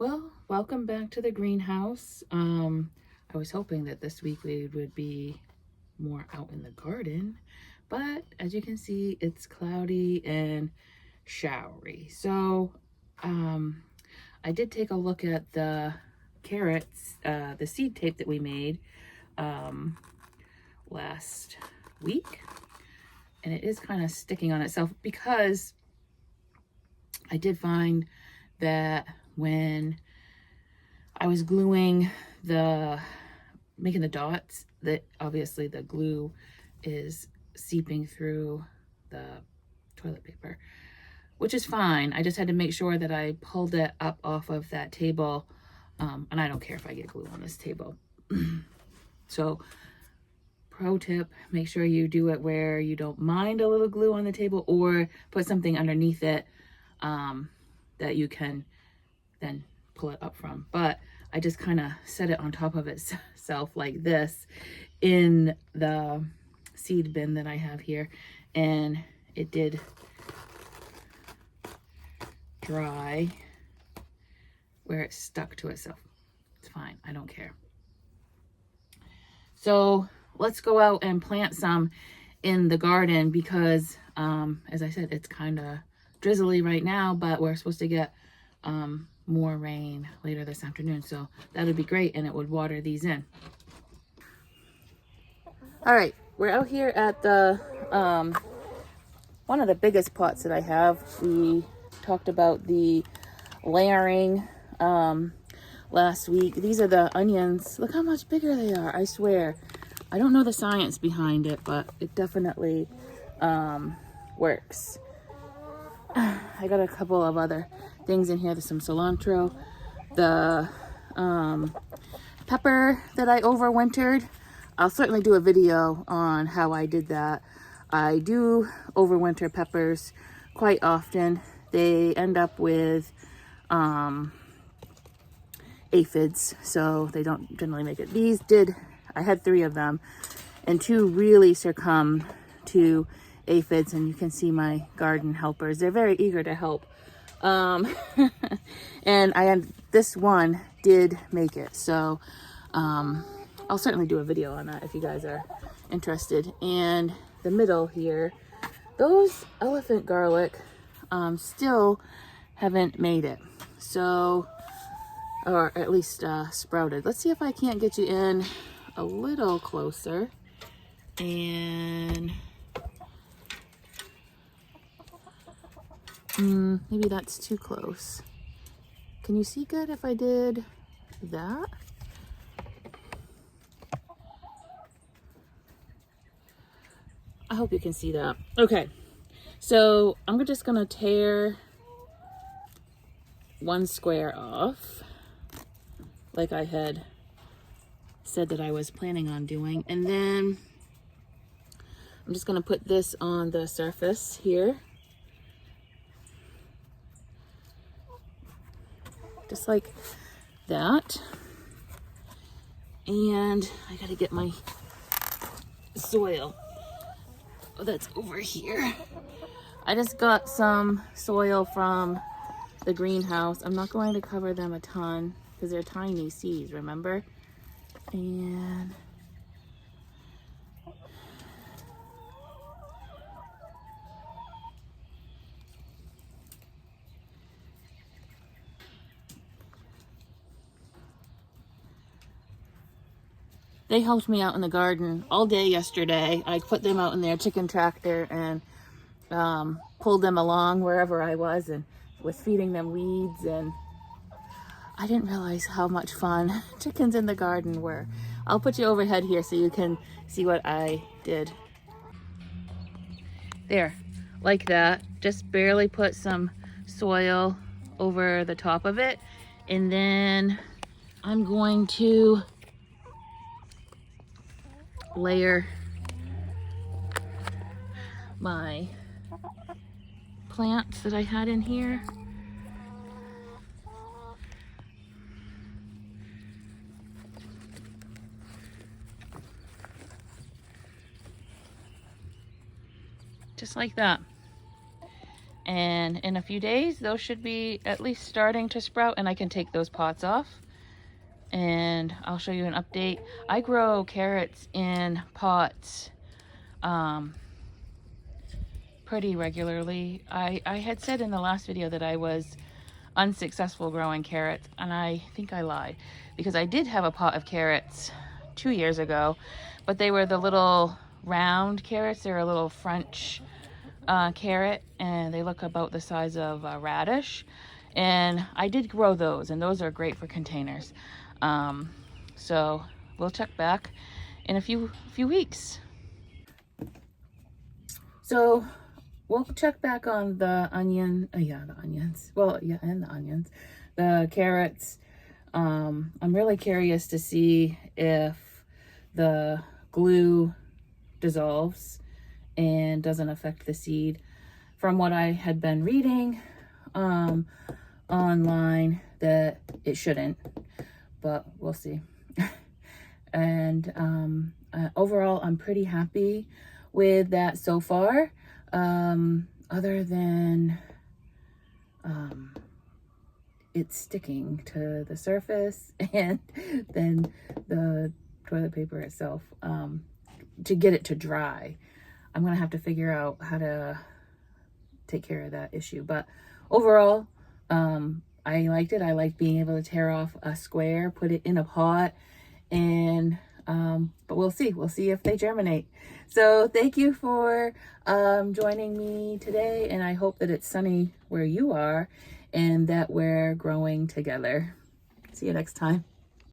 Well, welcome back to the greenhouse. I was hoping that this week we would be more out in the garden, but as you can see, it's cloudy and showery. So, I did take a look at the carrots, the seed tape that we made last week, and it is kind of sticking on itself because I did find that when I was gluing making the dots, that obviously the glue is seeping through the toilet paper, which is fine. I just had to make sure that I pulled it up off of that table. And I don't care if I get glue on this table. So pro tip, make sure you do it where you don't mind a little glue on the table, or put something underneath it that you can then pull it up from. But I just kind of set it on top of itself like this in the seed bin that I have here, and it did dry where it stuck to itself. It's fine, I don't care. So let's go out and plant some in the garden because as I said, it's kind of drizzly right now, but we're supposed to get more rain later this afternoon, so that would be great, and it would water these in. All right, we're out here at the one of the biggest pots that I have. We talked about the layering last week. These are the onions. Look how much bigger they are, I swear. I don't know the science behind it, but it definitely works. I got a couple of other things in here. There's some cilantro, the pepper that I overwintered. I'll certainly do a video on how I did that. I do overwinter peppers quite often. They end up with aphids, so they don't generally make it. These did, I had 3 of them, and 2 really succumbed to aphids, and you can see my garden helpers. They're very eager to help. And this one did make it, so I'll certainly do a video on that if you guys are interested. And the middle here, those elephant garlic still haven't made it, so, or at least sprouted. Let's see if I can't get you in a little closer. And maybe that's too close. Can you see good if I did that? I hope you can see that. Okay, so I'm just gonna tear one square off like I had said that I was planning on doing, and then I'm just gonna put this on the surface here, just like that. And I gotta get my soil. Oh, that's over here. I just got some soil from the greenhouse. I'm not going to cover them a ton because they're tiny seeds, remember? And they helped me out in the garden all day yesterday. I put them out in their chicken tractor and pulled them along wherever I was and was feeding them weeds, and I didn't realize how much fun chickens in the garden were. I'll put you overhead here so you can see what I did. There, like that. Just barely put some soil over the top of it, and then I'm going to layer my plants that I had in here. Just like that. And in a few days, those should be at least starting to sprout, and I can take those pots off. And I'll show you an update. I grow carrots in pots pretty regularly. I had said in the last video that I was unsuccessful growing carrots, and I think I lied, because I did have a pot of carrots 2 years ago, but they were the little round carrots. They're a little French carrot, and they look about the size of a radish, and I did grow those, and those are great for containers. So we'll check back in a few weeks. So we'll check back on the onion, the onions. Well, yeah, and the onions, the carrots. I'm really curious to see if the glue dissolves and doesn't affect the seed. From what I had been reading online, that it shouldn't, but we'll see. And overall, I'm pretty happy with that so far, other than it's sticking to the surface, and then the toilet paper itself, to get it to dry. I'm gonna have to figure out how to take care of that issue. But overall, I liked it. I liked being able to tear off a square, put it in a pot, and but we'll see if they germinate. So thank you for joining me today, and I hope that it's sunny where you are and that we're growing together. See you next time.